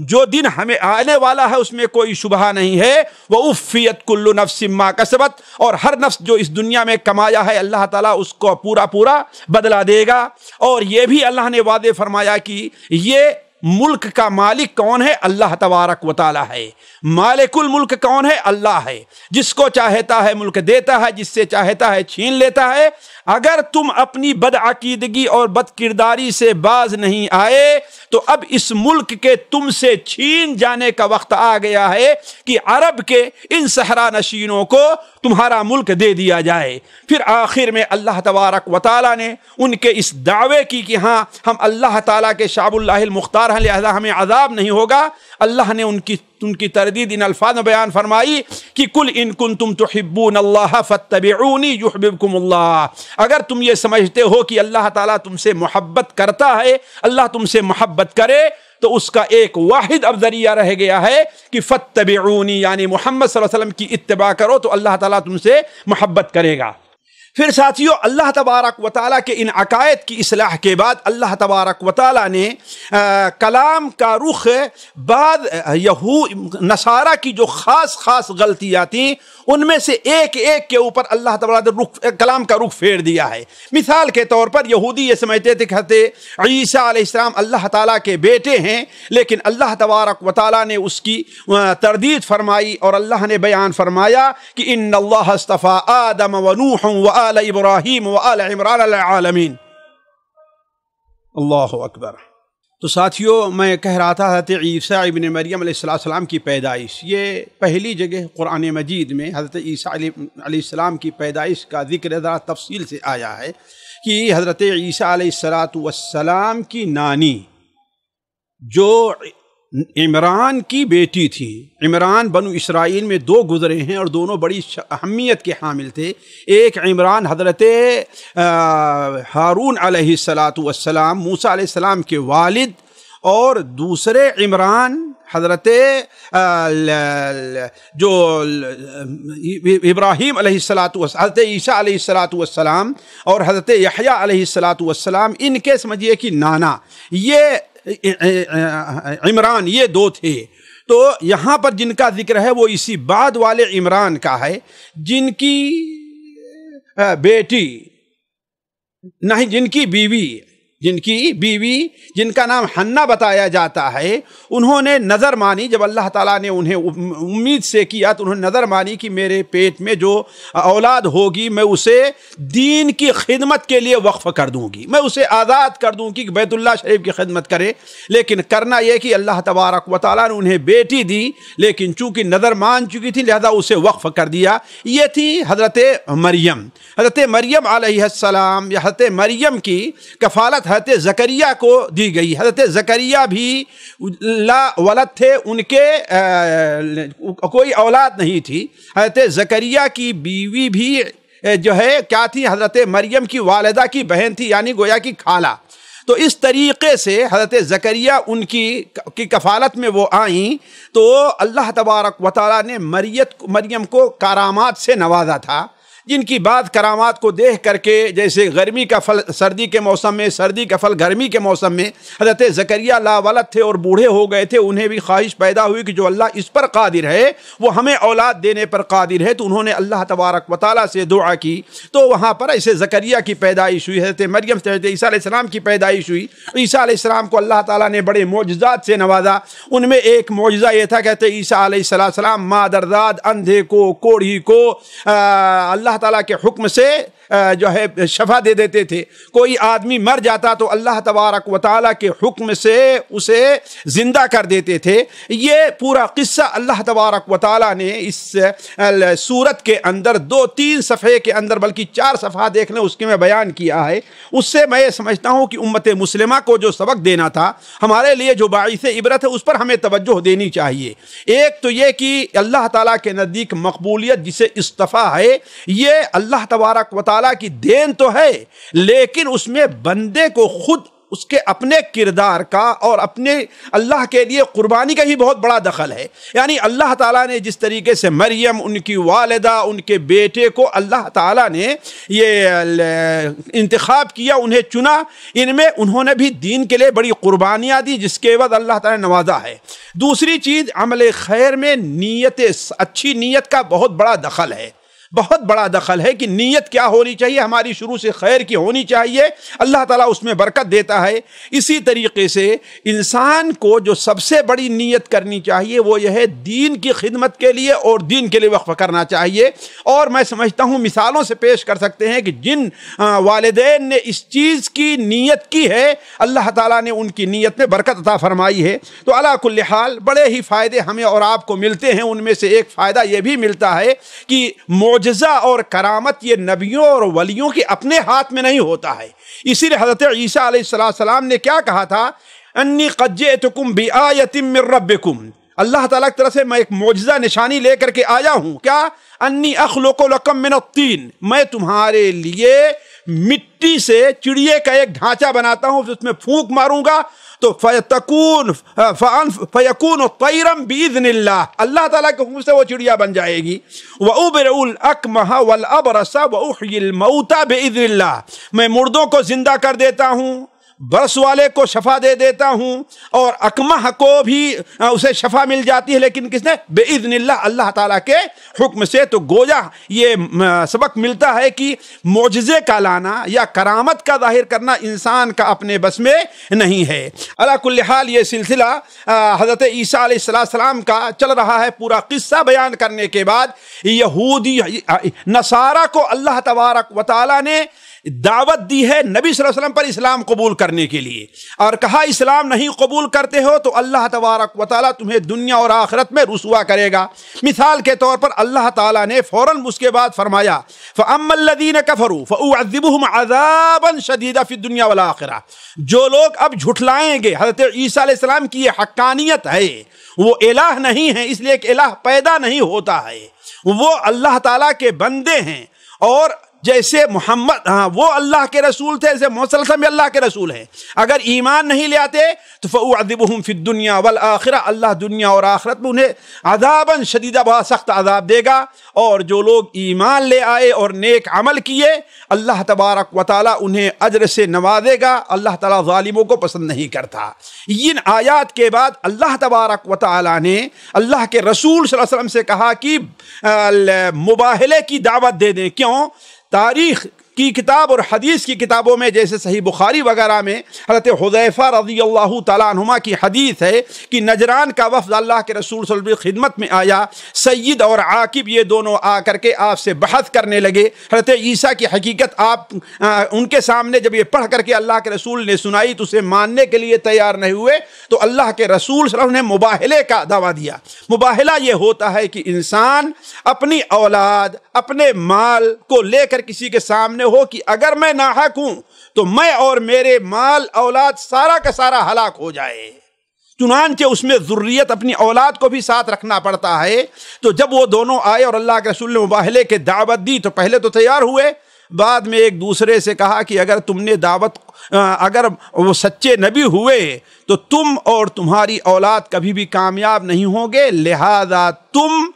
جو دن ہمیں آنے والا ہے اس میں کوئی شبہ نہیں ہے۔ وَأُوفِّيَتْ كُلُّ نَفْسٍ مَّا كَسَبَتْ، اور ہر نفس جو اس دنیا میں کمایا ہے اللہ تعالیٰ اس کو پورا بدلہ دے گا۔ اور یہ بھی اللہ نے واضح فرمایا کہ یہ ملک کا مالک کون ہے؟ اللہ تبارک و تعالی ہے۔ مالک الملک کون ہے؟ اللہ ہے۔ جس کو چاہتا ہے ملک دیتا ہے، جس سے چاہتا ہے چھین لیتا ہے۔ اگر تم اپنی بدعقیدگی اور بد کرداری سے باز نہیں آئے تو اب اس ملک کے تم سے چھین جانے کا وقت آ گیا ہے کہ عرب کے ان صحرا نشینوں کو تمہارا ملک دے دیا جائے۔ پھر آخر میں اللہ تبارک و تعالیٰ نے ان کے اس دعوے کی کہ ہاں ہم اللہ تعالیٰ کے شعب اللہ المختار ہیں لہذا ہمیں عذاب نہیں ہوگا، اللہ نے ان کی تردید ان الفاظ میں بیان فرمائی کہ کل ان کنتم تحبون اللہ فاتبعونی یحببکم اللہ۔ اگر تم یہ سمجھتے ہو کہ اللہ تعالیٰ تم سے محبت کرتا ہے، اللہ تم سے محبت کرے، تو اس کا ایک واحد اب ذریعہ رہ گیا ہے کہ فاتبعونی، یعنی محمد صلی اللہ علیہ وسلم کی اتباع کرو تو اللہ تعالیٰ تم سے محبت کرے گا۔ پھر ساتھیو، اللہ تبارک و تعالیٰ کے ان عقائد کی اصلاح کے بعد اللہ تبارک و تعالیٰ نے کلام کا رخ بعد نصارہ کی جو خاص غلطیاں تھیں ان میں سے ایک کے اوپر اللہ تبارک نے کلام کا رخ پھیر دیا ہے۔ مثال کے طور پر یہودی یہ سمجھتے تھے کہ حضرت عیسیٰ علیہ السلام اللہ تعالیٰ کے بیٹے ہیں، لیکن اللہ تبارک و تعالیٰ نے اس کی تردید فرمائی اور اللہ نے بیان فرمایا کہ ان اللہ اصطفیٰ آدم و نوح و آل ابراہیم و آل عمران العالمین۔ اللہ اکبر۔ تو ساتھیو، میں کہہ رہا تھا حضرت عیسیٰ ابن مریم علیہ السلام کی پیدائش، یہ پہلی جگہ قرآن مجید میں حضرت عیسیٰ علیہ السلام کی پیدائش کا ذکر ذرا تفصیل سے آیا ہے کہ حضرت عیسیٰ علیہ السلام کی نانی جو عمران کی بیٹی تھی، عمران بنو اسرائیل میں دو گزرے ہیں اور دونوں بڑی اہمیت کے حامل تھے۔ ایک عمران حضرت ہارون علیہ السلام موسیٰ علیہ السلام کے والد، اور دوسرے عمران حضرت جو ابراہیم علیہ حضرت عیسیٰ علیہ السلام اور حضرت یحییٰ علیہ السلام، ان کے سمجھیے کہ نانا یہ عمران یہ دو تھے۔ تو یہاں پر جن کا ذکر ہے وہ اسی بعد والے عمران کا ہے، جن کی بیٹی نہیں، جن کی بیوی جن کا نام حنا بتایا جاتا ہے، انہوں نے نظر مانی، جب اللہ تعالیٰ نے انہیں امید سے کیا تو انہوں نے نظر مانی کہ میرے پیٹ میں جو اولاد ہوگی میں اسے دین کی خدمت کے لیے وقف کر دوں گی، میں اسے آزاد کر دوں گی کہ بیت اللہ شریف کی خدمت کرے۔ لیکن کرنا یہ کہ اللہ تبارک و تعالیٰ نے انہیں بیٹی دی، لیکن چونکہ نظر مان چکی تھی لہذا اسے وقف کر دیا۔ یہ تھی حضرت مریم۔ حضرت مریم علیہ السلام یا حضرت مریم کی کفالت حضرت زکریا کو دی گئی۔ حضرت زکریا بھی لا ولد تھے، ان کے کوئی اولاد نہیں تھی۔ حضرت زکریا کی بیوی بھی جو ہے کیا تھی؟ حضرت مریم کی والدہ کی بہن تھی، یعنی گویا کی خالہ۔ تو اس طریقے سے حضرت زکریا ان کی کفالت میں وہ آئیں تو اللہ تبارک و تعالیٰ نے مریم کو کرامات سے نوازا تھا، جن کی بعض کرامات کو دیکھ کر کے، جیسے گرمی کا پھل سردی کے موسم میں، سردی کا پھل گرمی کے موسم میں، حضرت زکریا لا ولد تھے اور بوڑھے ہو گئے تھے، انہیں بھی خواہش پیدا ہوئی کہ جو اللہ اس پر قادر ہے وہ ہمیں اولاد دینے پر قادر ہے، تو انہوں نے اللہ تبارک و تعالیٰ سے دعا کی، تو وہاں پر ایسے زکریا کی پیدائش ہوئی، حضرت مریم سے حضرت عیسیٰ علیہ السلام کی پیدائش ہوئی۔ عیسیٰ علیہ السلام کو اللہ تعالیٰ نے بڑے معجزات سے نوازا۔ ان میں ایک معجزہ یہ تھا، کہتے عیسیٰ علیہ السلام مادرزاد، اندھے کو، کوڑھی کو اللہ اللہ تعالیٰ کے حکم سے جو ہے شفا دے دیتے تھے، کوئی آدمی مر جاتا تو اللہ تبارک و تعالیٰ کے حکم سے اسے زندہ کر دیتے تھے۔ یہ پورا قصہ اللہ تبارک و تعالیٰ نے اس سورت کے اندر 2-3 صفحے کے اندر، بلکہ 4 صفحہ دیکھ لیں اس کے میں بیان کیا ہے۔ اس سے میں سمجھتا ہوں کہ امت مسلمہ کو جو سبق دینا تھا، ہمارے لیے جو باعث عبرت ہے، اس پر ہمیں توجہ دینی چاہیے۔ ایک تو یہ کہ اللہ تعالیٰ کے نزدیک مقبولیت جسے اصطفیٰ ہے، یہ اللہ تبارک و تعالیٰ کی دین تو ہے، لیکن اس میں بندے کو خود اس کے اپنے کردار کا اور اپنے اللہ کے لیے قربانی کا ہی بہت بڑا دخل ہے۔ یعنی اللہ تعالیٰ نے جس طریقے سے مریم، ان کی والدہ، ان کے بیٹے کو اللہ تعالیٰ نے یہ انتخاب کیا، انہیں چنا، ان میں انہوں نے بھی دین کے لیے بڑی قربانیاں دی، جس کے عوض اللہ تعالیٰ نے نوازا ہے۔ دوسری چیز، عمل خیر میں نیت، اچھی نیت کا بہت بڑا دخل ہے، بہت بڑا دخل ہے کہ نیت کیا ہونی چاہیے، ہماری شروع سے خیر کی ہونی چاہیے، اللہ تعالیٰ اس میں برکت دیتا ہے۔ اسی طریقے سے انسان کو جو سب سے بڑی نیت کرنی چاہیے وہ یہ ہے دین کی خدمت کے لیے اور دین کے لیے وقف کرنا چاہیے۔ اور میں سمجھتا ہوں مثالوں سے پیش کر سکتے ہیں کہ جن والدین نے اس چیز کی نیت کی ہے، اللہ تعالیٰ نے ان کی نیت میں برکت عطا فرمائی ہے۔ تو علی کل حال بڑے ہی فائدے ہمیں اور آپ کو ملتے ہیں۔ ان میں سے ایک فائدہ یہ بھی ملتا ہے کہ معجزہ اور کرامت یہ نبیوں اور ولیوں کے اپنے ہاتھ میں نہیں ہوتا ہے۔ اسی لیے حضرت عیسیٰ علیہ السلام نے کیا کہا تھا؟ انی قد جئتکم بآیۃ من ربکم، اللہ تعالیٰ کی طرف سے میں ایک معجزہ نشانی لے کر کے آیا ہوں۔ کیا؟ انی اخلق لکم من الطین، میں تمہارے لیے مٹی سے چڑیے کا ایک ڈھانچہ بناتا ہوں، اس میں پھونک ماروں گا تو فیکون طیرا باذن اللہ، اللہ تعالیٰ کے حکم سے وہ چڑیا بن جائے گی۔ وابرئ الاکمہ والابرص واحیی الموتى باذن اللہ، میں مردوں کو زندہ کر دیتا ہوں، برس والے کو شفا دے دیتا ہوں، اور اکمہ کو بھی اسے شفا مل جاتی ہے، لیکن کس نے؟ باذن اللہ، اللہ تعالیٰ کے حکم سے۔ تو گویا یہ سبق ملتا ہے کہ معجزے کا لانا یا کرامت کا ظاہر کرنا انسان کا اپنے بس میں نہیں ہے۔ علی کل حال یہ سلسلہ حضرت عیسیٰ علیہ السلام کا چل رہا ہے۔ پورا قصہ بیان کرنے کے بعد یہودی نصارہ کو اللہ تبارک و تعالیٰ نے دعوت دی ہے نبی صلی اللہ علیہ وسلم پر اسلام قبول کرنے کے لیے، اور کہا اسلام نہیں قبول کرتے ہو تو اللہ تبارک و تعالیٰ تمہیں دنیا اور آخرت میں رسوا کرے گا۔ مثال کے طور پر اللہ تعالیٰ نے فوراً اس کے بعد فرمایا فَأَمَّا الَّذِينَ كَفَرُوا فَأُعَذِّبُهُمْ عَذَابًا شَدِيدًا فِي الدُّنْيَا وَالْآخِرَةِ، جو لوگ اب جھٹلائیں گے حضرت عیسیٰ علیہ السلام کی یہ حقانیت ہے، وہ الہ نہیں ہے، اس لیے کہ الہ پیدا نہیں ہوتا ہے، وہ اللہ تعالیٰ کے بندے ہیں، اور جیسے محمد وہ اللہ کے رسول تھے، جیسے محمد صلی اللہ علیہ وسلم اللہ کے رسول ہیں، اگر ایمان نہیں لے آتے تو فَأُعَذِّبُهُمْ فِي الدُّنْيَا وَالْآخِرَةِ، اللہ دنیا اور آخرت میں انہیں عذاباً شدیدہ، بہت سخت عذاب دے گا۔ اور جو لوگ ایمان لے آئے اور نیک عمل کیے، اللہ تبارک و تعالیٰ انہیں اجر سے نوازے گا۔ اللہ تعالیٰ ظالموں کو پسند نہیں کرتا۔ ان آیات کے بعد اللہ تبارک و تعالیٰ نے اللہ کے رسول صلی اللہ علیہ وسلم سے کہا کہ مباہلے کی دعوت دے دیں۔ کیوں؟ تاریخ کی کتاب اور حدیث کی کتابوں میں جیسے صحیح بخاری وغیرہ میں حضرت حذیفہ رضی اللہ تعالیٰ عنہما کی حدیث ہے کہ نجران کا وفد اللہ کے رسول صلی اللہ علیہ وسلم کی خدمت میں آیا، سید اور عاقب یہ دونوں آ کر کے آپ سے بحث کرنے لگے۔ حضرت عیسیٰ کی حقیقت آپ ان کے سامنے جب یہ پڑھ کر کے اللہ کے رسول نے سنائی تو اسے ماننے کے لیے تیار نہیں ہوئے، تو اللہ کے رسول صلی اللہ علیہ وسلم نے مباہلے کا دعویٰ دیا۔ مباہلہ یہ ہوتا ہے کہ انسان اپنی اولاد، اپنے مال کو لے کر کسی کے سامنے ہو کہ اگر میں ناحق ہوں تو میں اور میرے مال اولاد سارا کا سارا ہلاک ہو جائے، چنانچہ اس میں ذریت اپنی اولاد کو بھی ساتھ رکھنا پڑتا ہے۔ تو جب وہ دونوں آئے اور اللہ کے رسول نے مباہلے کے دعوت دی تو پہلے تو تیار ہوئے، بعد میں ایک دوسرے سے کہا کہ اگر تم نے دعوت، اگر وہ سچے نبی ہوئے تو تم اور تمہاری اولاد کبھی بھی کامیاب نہیں ہوں گے، لہذا تم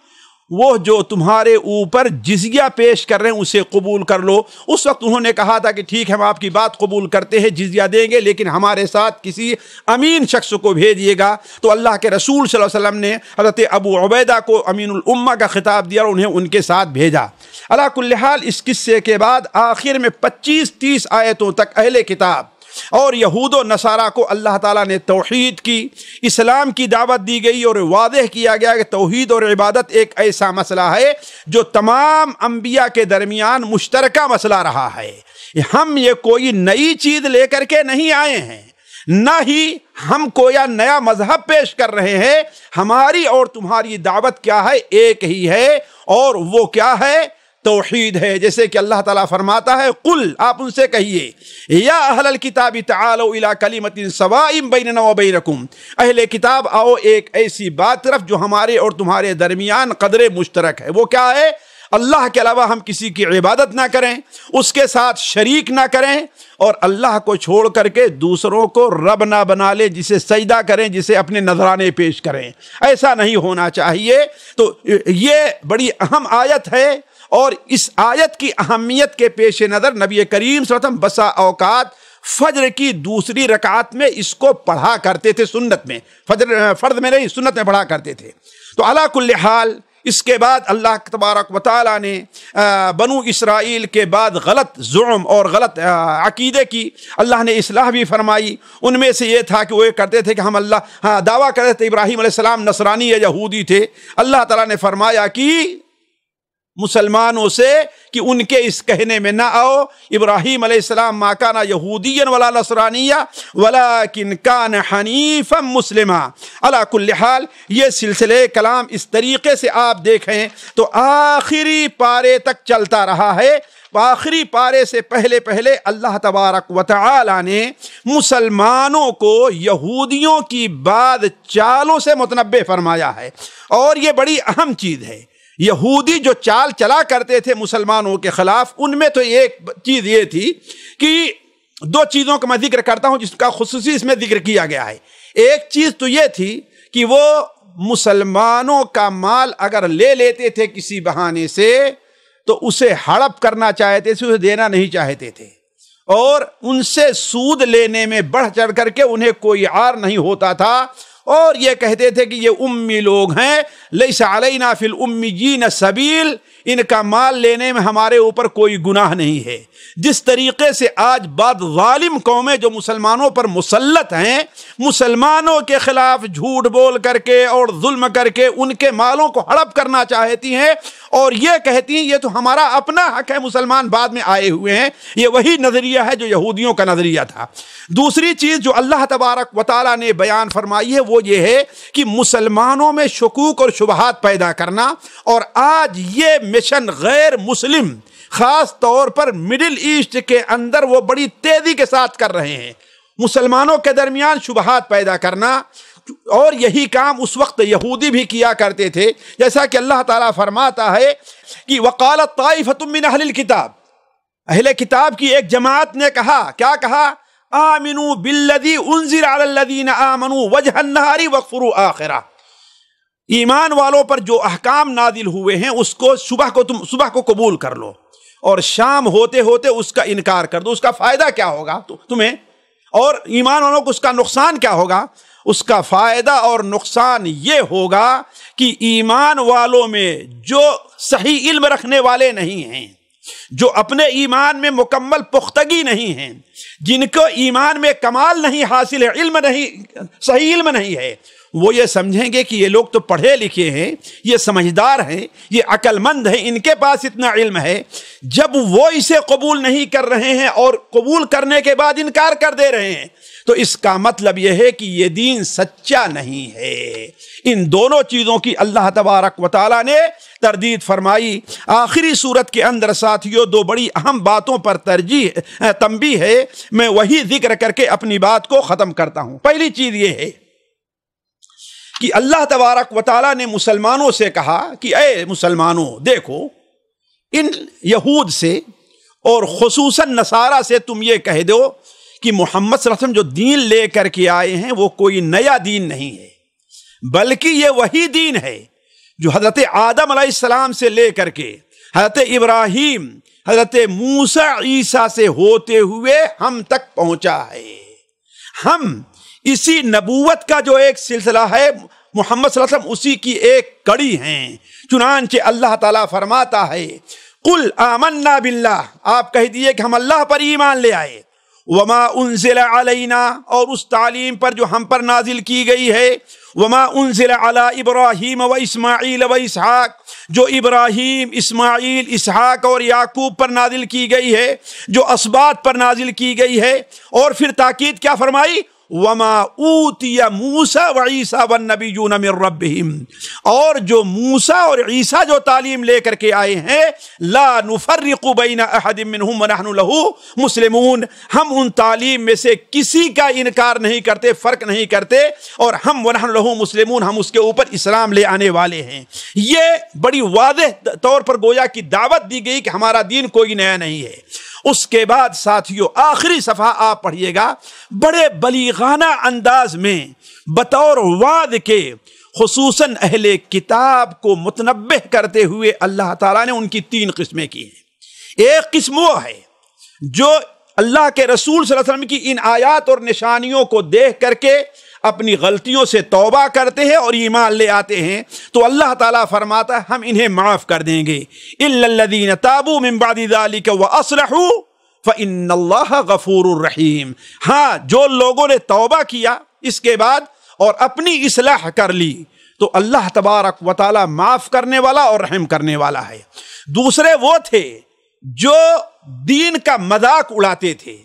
وہ جو تمہارے اوپر جزیہ پیش کر رہے ہیں اسے قبول کر لو۔ اس وقت انہوں نے کہا تھا کہ ٹھیک ہے ہم آپ کی بات قبول کرتے ہیں، جزیہ دیں گے، لیکن ہمارے ساتھ کسی امین شخص کو بھیجیے گا۔ تو اللہ کے رسول صلی اللہ علیہ وسلم نے حضرت ابو عبیدہ کو امین الامہ کا خطاب دیا اور انہیں ان کے ساتھ بھیجا۔ علی کل حال اس قصے کے بعد آخر میں 25-30 آیتوں تک اہل کتاب اور یہود و نصارہ کو اللہ تعالیٰ نے توحید کی، اسلام کی دعوت دی گئی اور واضح کیا گیا کہ توحید اور عبادت ایک ایسا مسئلہ ہے جو تمام انبیاء کے درمیان مشترکہ مسئلہ رہا ہے۔ ہم یہ کوئی نئی چیز لے کر کے نہیں آئے ہیں، نہ ہی ہم کوئی نیا مذہب پیش کر رہے ہیں۔ ہماری اور تمہاری دعوت کیا ہے؟ ایک ہی ہے، اور وہ کیا ہے؟ توحید ہے۔ جیسے کہ اللہ تعالیٰ فرماتا ہے قل، آپ ان سے کہیے یا اہل الکتاب تعالوا الی کلمۃ سواء بیننا وبینکم، اہل کتاب آؤ ایک ایسی بات طرف جو ہمارے اور تمہارے درمیان قدر مشترک ہے۔ وہ کیا ہے؟ اللہ کے علاوہ ہم کسی کی عبادت نہ کریں، اس کے ساتھ شریک نہ کریں، اور اللہ کو چھوڑ کر کے دوسروں کو رب نہ بنا لیں، جسے سجدہ کریں، جسے اپنے نذرانے پیش کریں۔ ایسا نہیں ہونا چاہیے۔ تو یہ بڑی اہم آیت ہے، اور اس آیت کی اہمیت کے پیش نظر نبی کریم صلی اللہ علیہ وسلم بسا اوقات فجر کی دوسری رکعت میں اس کو پڑھا کرتے تھے، سنت میں، فرض میں نہیں، سنت میں پڑھا کرتے تھے۔ تو علی کل حال اس کے بعد اللہ تبارک و تعالیٰ نے بنو اسرائیل کے بعد غلط زعم اور غلط عقیدے کی اللہ نے اصلاح بھی فرمائی۔ ان میں سے یہ تھا کہ وہ یہ کرتے تھے کہ ہم دعویٰ کرتے تھے ابراہیم علیہ السلام نصرانی یا یہودی تھے۔ اللہ تعالیٰ نے فرمایا کہ مسلمانوں سے کہ ان کے اس کہنے میں نہ آؤ، ابراہیم علیہ السلام ما کان یہودیا ولا نصرانیا ولکن کان حنیفا مسلما۔ علی کل حال یہ سلسلے کلام اس طریقے سے آپ دیکھیں تو آخری پارے تک چلتا رہا ہے۔ آخری پارے سے پہلے اللہ تبارک و تعالی نے مسلمانوں کو یہودیوں کی بعد چالوں سے متنبع فرمایا ہے، اور یہ بڑی اہم چیز ہے۔ یہودی جو چال چلا کرتے تھے مسلمانوں کے خلاف، ان میں تو ایک چیز یہ تھی کہ دو چیزوں کا میں ذکر کرتا ہوں جس کا خصوصی اس میں ذکر کیا گیا ہے۔ ایک چیز تو یہ تھی کہ وہ مسلمانوں کا مال اگر لے لیتے تھے کسی بہانے سے تو اسے ہڑپ کرنا چاہتے تھے، اسے دینا نہیں چاہتے تھے، اور ان سے سود لینے میں بڑھ چڑھ کر کے انہیں کوئی عار نہیں ہوتا تھا، اور یہ کہتے تھے کہ یہ امی لوگ ہیں، لیس علینا فی الامیین سبیل، ان کا مال لینے میں ہمارے اوپر کوئی گناہ نہیں ہے۔ جس طریقے سے آج بعض ظالم قومیں جو مسلمانوں پر مسلط ہیں، مسلمانوں کے خلاف جھوٹ بول کر کے اور ظلم کر کے ان کے مالوں کو ہڑپ کرنا چاہتی ہیں، اور یہ کہتی ہیں یہ تو ہمارا اپنا حق ہے، مسلمان بعد میں آئے ہوئے ہیں۔ یہ وہی نظریہ ہے جو یہودیوں کا نظریہ تھا۔ دوسری چیز جو اللہ تبارک و تعالیٰ نے بیان فرمائی ہے وہ یہ ہے کہ مسلمانوں میں شکوک اور شبہات پیدا کرنا، اور آج یہ مشن غیر مسلم خاص طور پر مڈل ایسٹ کے اندر وہ بڑی تیزی کے ساتھ کر رہے ہیں، مسلمانوں کے درمیان شبہات پیدا کرنا، اور یہی کام اس وقت یہودی بھی کیا کرتے تھے۔ جیسا کہ اللہ تعالیٰ فرماتا ہے کہ وقالت طائفۃ من اہل الکتاب، اہل کتاب کی ایک جماعت نے کہا، کیا کہا؟ آمنوا بالذی انزل علی الذین آمنوا وجہ النہار واکفروا آخرہ، ایمان والوں پر جو احکام نازل ہوئے ہیں اس کو صبح کو قبول کر لو، اور شام ہوتے ہوتے اس کا انکار کر دو۔ اس کا فائدہ کیا ہوگا تمہیں، اور ایمان والوں کو اس کا نقصان کیا ہوگا؟ اس کا فائدہ اور نقصان یہ ہوگا کہ ایمان والوں میں جو صحیح علم رکھنے والے نہیں ہیں، جو اپنے ایمان میں مکمل پختگی نہیں ہیں، جن کو ایمان میں کمال نہیں حاصل ہے، علم نہیں، صحیح علم نہیں ہے، وہ یہ سمجھیں گے کہ یہ لوگ تو پڑھے لکھے ہیں، یہ سمجھدار ہیں، یہ عقل مند ہیں، ان کے پاس اتنا علم ہے۔ جب وہ اسے قبول نہیں کر رہے ہیں اور قبول کرنے کے بعد انکار کر دے رہے ہیں، تو اس کا مطلب یہ ہے کہ یہ دین سچا نہیں ہے۔ ان دونوں چیزوں کی اللہ تبارک و تعالیٰ نے تردید فرمائی۔ آخری صورت کے اندر ساتھیوں دو بڑی اہم باتوں پر تنبیہ ہے، میں وہی ذکر کر کے اپنی بات کو ختم کرتا ہوں۔ پہلی چیز یہ ہے کہ اللہ تبارک و تعالیٰ نے مسلمانوں سے کہا کہ اے مسلمانوں، دیکھو ان یہود سے اور خصوصاً نصارہ سے تم یہ کہہ دو کہ محمد صلی اللہ علیہ وسلم جو دین لے کر کے آئے ہیں وہ کوئی نیا دین نہیں ہے، بلکہ یہ وہی دین ہے جو حضرت آدم علیہ السلام سے لے کر کے حضرت ابراہیم، حضرت موسیٰ عیسیٰ سے ہوتے ہوئے ہم تک پہنچا ہے۔ ہم اسی نبوت کا جو ایک سلسلہ ہے محمد صلی اللہ علیہ وسلم اسی کی ایک کڑی ہیں۔ چنانچہ اللہ تعالیٰ فرماتا ہے قل آمنا باللہ، آپ کہہ دیئے کہ ہم اللہ پر ایمان لے آئے، وما انزل علینا، اور اس تعلیم پر جو ہم پر نازل کی گئی ہے، وما انزل علی ابراہیم و اسماعیل و اسحاق، جو ابراہیم، اسماعیل، اسحاق اور یعقوب پر نازل کی گئی ہے، جو اسباط پر نازل کی گئی ہے۔ اور پھر تاکید کیا فرمائی؟ وما اوتی موسیٰ و عیسیٰ والنبیون من ربہم، اور جو موسیٰ اور عیسیٰ جو تعلیم لے کر کے آئے ہیں، لا نفرق بین احد منہم ونحن لہ مسلمون، ہم ان تعلیم میں سے کسی کا انکار نہیں کرتے، فرق نہیں کرتے، اور ہم ونحن لہ مسلمون، ہم اس کے اوپر اسلام لے آنے والے ہیں۔ یہ بڑی واضح طور پر گویا کی دعوت دی گئی کہ ہمارا دین کوئی نیا نہیں ہے۔ اس کے بعد ساتھیوں آخری صفحہ آپ پڑھیے گا، بڑے بلیغانہ انداز میں بطور وعد کے خصوصاً اہل کتاب کو متنبہ کرتے ہوئے اللہ تعالیٰ نے ان کی 3 قسمیں کی ہیں۔ ایک قسم وہ ہے جو اللہ کے رسول صلی اللہ علیہ وسلم کی ان آیات اور نشانیوں کو دیکھ کر کے اپنی غلطیوں سے توبہ کرتے ہیں اور ایمان لے آتے ہیں، تو اللہ تعالیٰ فرماتا ہے ہم انہیں معاف کر دیں گے۔ الا الذین تابوا من بعد ذلک واصلحوا فان اللہ غفور رحیم، ہاں جو لوگوں نے توبہ کیا اس کے بعد اور اپنی اصلاح کر لی تو اللہ تبارک و تعالیٰ معاف کرنے والا اور رحم کرنے والا ہے۔ دوسرے وہ تھے جو دین کا مذاق اڑاتے تھے،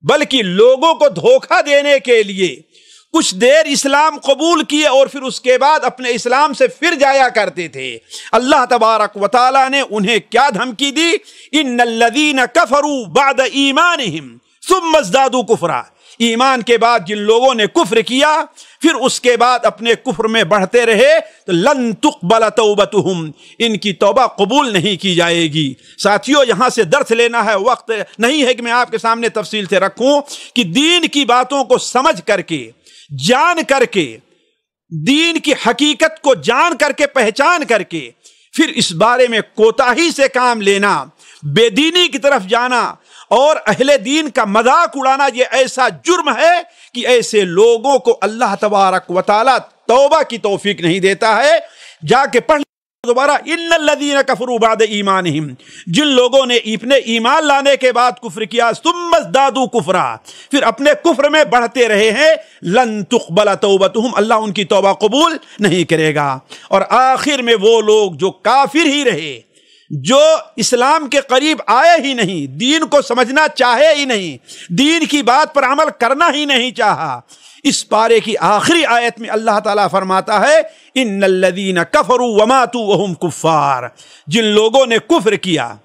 بلکہ لوگوں کو دھوکہ دینے کے لیے کچھ دیر اسلام قبول کیے اور پھر اس کے بعد اپنے اسلام سے پھر جایا کرتے تھے۔ اللہ تبارک و تعالیٰ نے انہیں کیا دھمکی دی؟ ان الذین کفروا بعد ایمانہم ثم ازدادوا کفرا، ایمان کے بعد جن لوگوں نے کفر کیا پھر اس کے بعد اپنے کفر میں بڑھتے رہے تو لن تقبل توبتہم، ان کی توبہ قبول نہیں کی جائے گی۔ ساتھیوں یہاں سے درس لینا ہے، وقت نہیں ہے کہ میں آپ کے سامنے تفصیل سے رکھوں کہ دین کی باتوں کو سمجھ کر کے، جان کر کے، دین کی حقیقت کو جان کر کے، پہچان کر کے، پھر اس بارے میں کوتاہی سے کام لینا، بے دینی کی طرف جانا اور اہل دین کا مذاق اڑانا، یہ ایسا جرم ہے کہ ایسے لوگوں کو اللہ تبارک و تعالیٰ توبہ کی توفیق نہیں دیتا ہے۔ جا کے پڑھ دوبارہ، ان الذین کفروا بعد ایمانہم، جن لوگوں نے اپنے ایمان لانے کے بعد کفر کیا، ثم ازدادوا کفرا، پھر اپنے کفر میں بڑھتے رہے ہیں، لن تقبل توبتہم، اللہ ان کی توبہ قبول نہیں کرے گا۔ اور آخر میں وہ لوگ جو کافر ہی رہے، جو اسلام کے قریب آئے ہی نہیں، دین کو سمجھنا چاہے ہی نہیں، دین کی بات پر عمل کرنا ہی نہیں چاہا، اس پارے کی آخری آیت میں اللہ تعالیٰ فرماتا ہے ان الذین کفروا وماتوا وہم کفار، جن لوگوں نے کفر کیا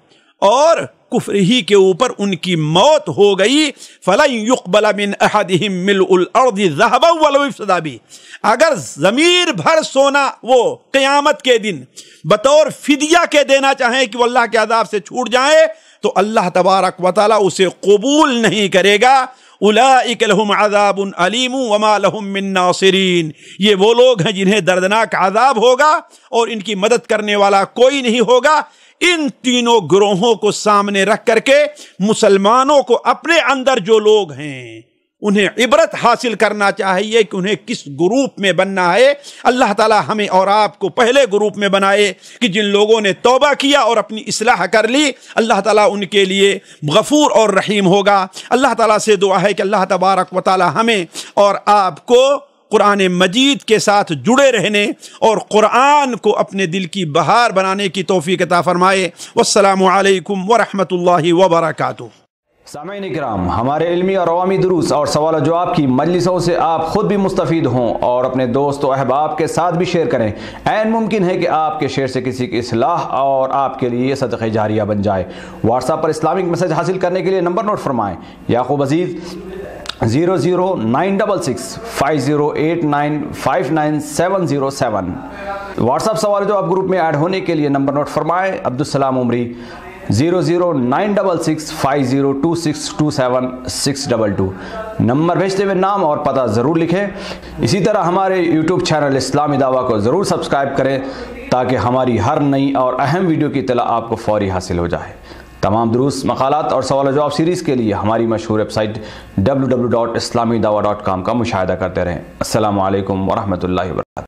اور کفر ہی کے اوپر ان کی موت ہو گئی، فلن يقبل من احدهم ملء الارض ذهبا ولو افتدى به، اگر ضمیر بھر سونا وہ قیامت کے دن بطور فدیہ کے دینا چاہیں کہ وہ اللہ کے عذاب سے چھوٹ جائیں تو اللہ تبارک و تعالیٰ اسے قبول نہیں کرے گا۔ اولئک لہم عذاب علیم وما لہم من ناصرین، یہ وہ لوگ ہیں جنہیں دردناک عذاب ہوگا اور ان کی مدد کرنے والا کوئی نہیں ہوگا۔ ان تینوں گروہوں کو سامنے رکھ کر کے مسلمانوں کو اپنے اندر جو لوگ ہیں انہیں عبرت حاصل کرنا چاہیے کہ انہیں کس گروپ میں بننا ہے۔ اللہ تعالی ہمیں اور آپ کو پہلے گروپ میں بنائے کہ جن لوگوں نے توبہ کیا اور اپنی اصلاح کر لی، اللہ تعالیٰ ان کے لیے غفور اور رحیم ہوگا۔ اللہ تعالیٰ سے دعا ہے کہ اللہ تبارک و تعالیٰ ہمیں اور آپ کو قرآن مجید کے ساتھ جڑے رہنے اور قرآن کو اپنے دل کی بہار بنانے کی توفیق عطا فرمائے۔ والسلام علیکم ورحمۃ اللہ وبرکاتہ۔ سامعین کرام، ہمارے علمی اور عوامی دروس اور سوال و جواب کی مجلسوں سے آپ خود بھی مستفید ہوں اور اپنے دوست و احباب کے ساتھ بھی شیئر کریں۔ عین ممکن ہے کہ آپ کے شیئر سے کسی کی اصلاح اور آپ کے لیے صدقہ جاریہ بن جائے۔ واٹس ایپ پر اسلامک میسج حاصل کرنے کے لیے نمبر نوٹ فرمائیں: یعقوب عزیز 009665089590707۔ واٹس ایپ سوال جواب گروپ میں ایڈ ہونے کے لیے نمبر نوٹ فرمائیں: عبدالسلام عمری 0096650262762۔ نمبر بھیجتے ہوئے نام اور پتہ ضرور لکھیں۔ اسی طرح ہمارے یوٹیوب چینل اسلامی دعویٰ کو ضرور سبسکرائب کریں تاکہ ہماری ہر نئی اور اہم ویڈیو کی اطلاع آپ کو فوری حاصل ہو جائے۔ تمام دروس، مقالات اور سوال و جواب سیریز کے لیے ہماری مشہور ویب سائٹ www.islamidawah.com کا مشاہدہ کرتے رہیں۔ السلام علیکم ورحمۃ اللہ وبرکاتہ۔